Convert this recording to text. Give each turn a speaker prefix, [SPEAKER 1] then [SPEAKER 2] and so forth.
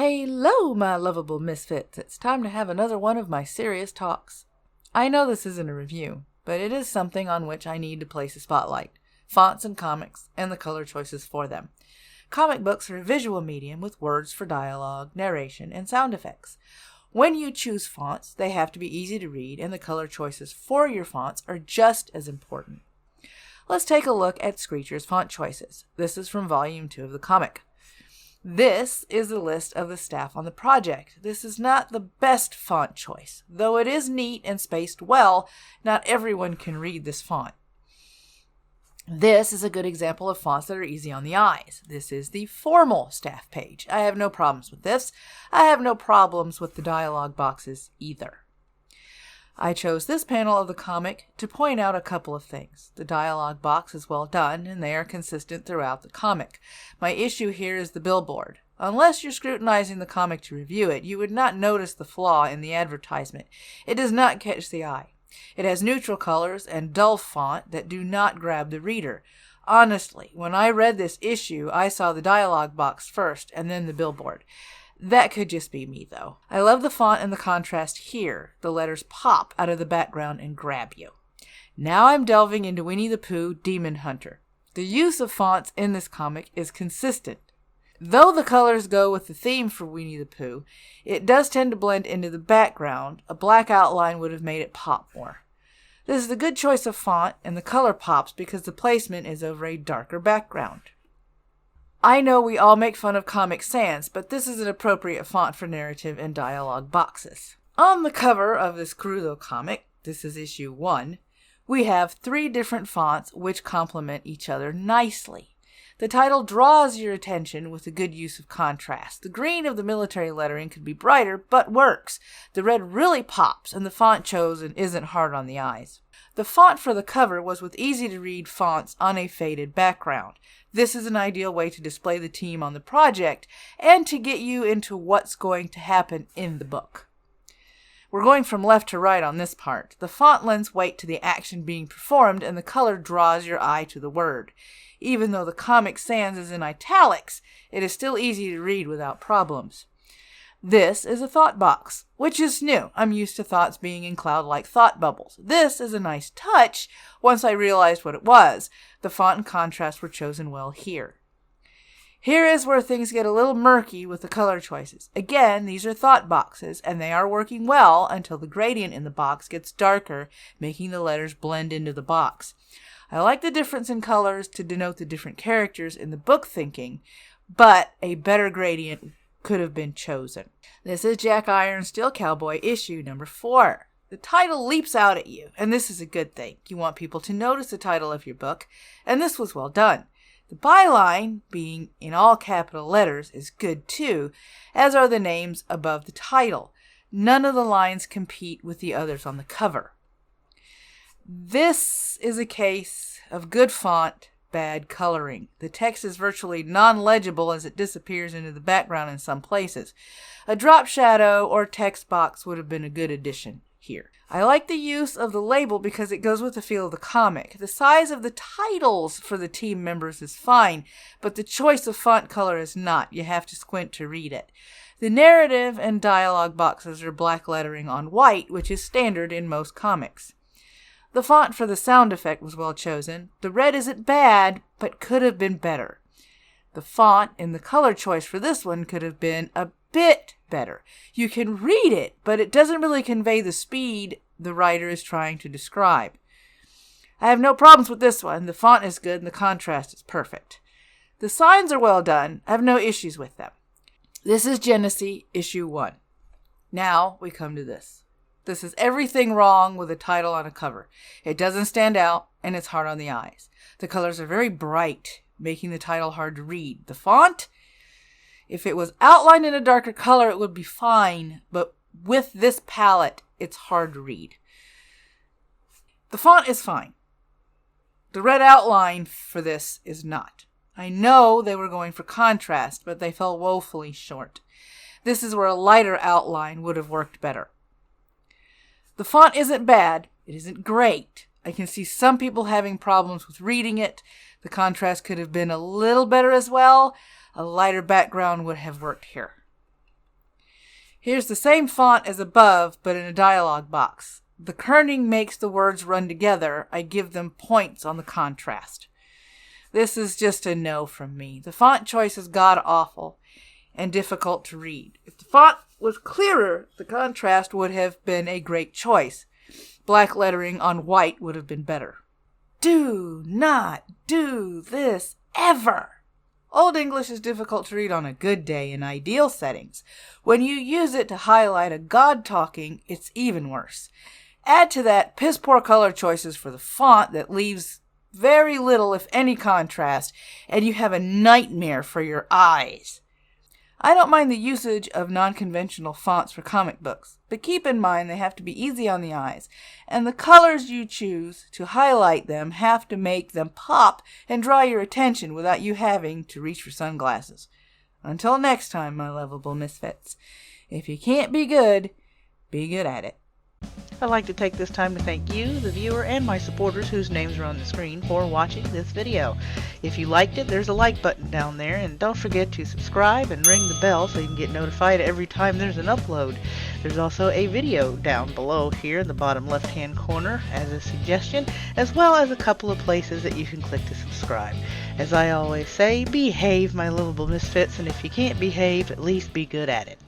[SPEAKER 1] Hello, my lovable misfits. It's time to have another one of my serious talks. I know this isn't a review, but it is something on which I need to place a spotlight. Fonts and comics, and the color choices for them. Comic books are a visual medium with words for dialogue, narration, and sound effects. When you choose fonts, they have to be easy to read, and the color choices for your fonts are just as important. Let's take a look at Screecher's font choices. This is from Volume 2 of the comic. This is a list of the staff on the project. This is not the best font choice. Though it is neat and spaced well, not everyone can read this font. This is a good example of fonts that are easy on the eyes. This is the formal staff page. I have no problems with this. I have no problems with the dialogue boxes either. I chose this panel of the comic to point out a couple of things. The dialogue box is well done, and they are consistent throughout the comic. My issue here is the billboard. Unless you're scrutinizing the comic to review it, you would not notice the flaw in the advertisement. It does not catch the eye. It has neutral colors and dull font that do not grab the reader. Honestly, when I read this issue, I saw the dialogue box first and then the billboard. That could just be me, though. I love the font and the contrast here. The letters pop out of the background and grab you. Now I'm delving into Winnie the Pooh, Demon Hunter. The use of fonts in this comic is consistent. Though the colors go with the theme for Winnie the Pooh, it does tend to blend into the background. A black outline would have made it pop more. This is a good choice of font, and the color pops because the placement is over a darker background. I know we all make fun of Comic Sans, but this is an appropriate font for narrative and dialogue boxes. On the cover of this Crudo comic, this is issue 1, we have 3 different fonts which complement each other nicely. The title draws your attention with a good use of contrast. The green of the military lettering could be brighter, but works. The red really pops, and the font chosen isn't hard on the eyes. The font for the cover was with easy-to-read fonts on a faded background. This is an ideal way to display the team on the project and to get you into what's going to happen in the book. We're going from left to right on this part. The font lends weight to the action being performed, and the color draws your eye to the word. Even though the Comic Sans is in italics, it is still easy to read without problems. This is a thought box, which is new. I'm used to thoughts being in cloud-like thought bubbles. This is a nice touch once I realized what it was. The font and contrast were chosen well here. Here is where things get a little murky with the color choices. Again, these are thought boxes, and they are working well until the gradient in the box gets darker, making the letters blend into the box. I like the difference in colors to denote the different characters in the book thinking, but a better gradient could have been chosen. This is Jack Iron Steel Cowboy issue number 4. The title leaps out at you, and this is a good thing. You want people to notice the title of your book, and this was well done. The byline, being in all capital letters, is good too, as are the names above the title. None of the lines compete with the others on the cover. This is a case of good font, bad coloring. The text is virtually non-legible as it disappears into the background in some places. A drop shadow or text box would have been a good addition here. I like the use of the label because it goes with the feel of the comic. The size of the titles for the team members is fine, but the choice of font color is not. You have to squint to read it. The narrative and dialogue boxes are black lettering on white, which is standard in most comics. The font for the sound effect was well chosen. The red isn't bad, but could have been better. The font and the color choice for this one could have been a bit better. You can read it, but it doesn't really convey the speed the writer is trying to describe. I have no problems with this one. The font is good and the contrast is perfect. The signs are well done. I have no issues with them. This is Genesee issue 1. Now we come to this. This is everything wrong with a title on a cover. It doesn't stand out, and it's hard on the eyes. The colors are very bright, making the title hard to read. The font, if it was outlined in a darker color, it would be fine, but with this palette, it's hard to read. The font is fine. The red outline for this is not. I know they were going for contrast, but they fell woefully short. This is where a lighter outline would have worked better. The font isn't bad. It isn't great. I can see some people having problems with reading it. The contrast could have been a little better as well. A lighter background would have worked here. Here's the same font as above, but in a dialog box. The kerning makes the words run together. I give them points on the contrast. This is just a no from me. The font choice is god-awful and difficult to read. If the font was clearer, the contrast would have been a great choice. Black lettering on white would have been better. Do not do this ever. Old English is difficult to read on a good day in ideal settings. When you use it to highlight a god talking, it's even worse. Add to that piss-poor color choices for the font that leaves very little, if any, contrast, and you have a nightmare for your eyes. I don't mind the usage of non-conventional fonts for comic books, but keep in mind they have to be easy on the eyes, and the colors you choose to highlight them have to make them pop and draw your attention without you having to reach for sunglasses. Until next time, my lovable misfits, if you can't be good at it.
[SPEAKER 2] I'd like to take this time to thank you, the viewer, and my supporters whose names are on the screen for watching this video. If you liked it, there's a like button down there, and don't forget to subscribe and ring the bell so you can get notified every time there's an upload. There's also a video down below here in the bottom left-hand corner as a suggestion, as well as a couple of places that you can click to subscribe. As I always say, behave, my lovable misfits, and if you can't behave, at least be good at it.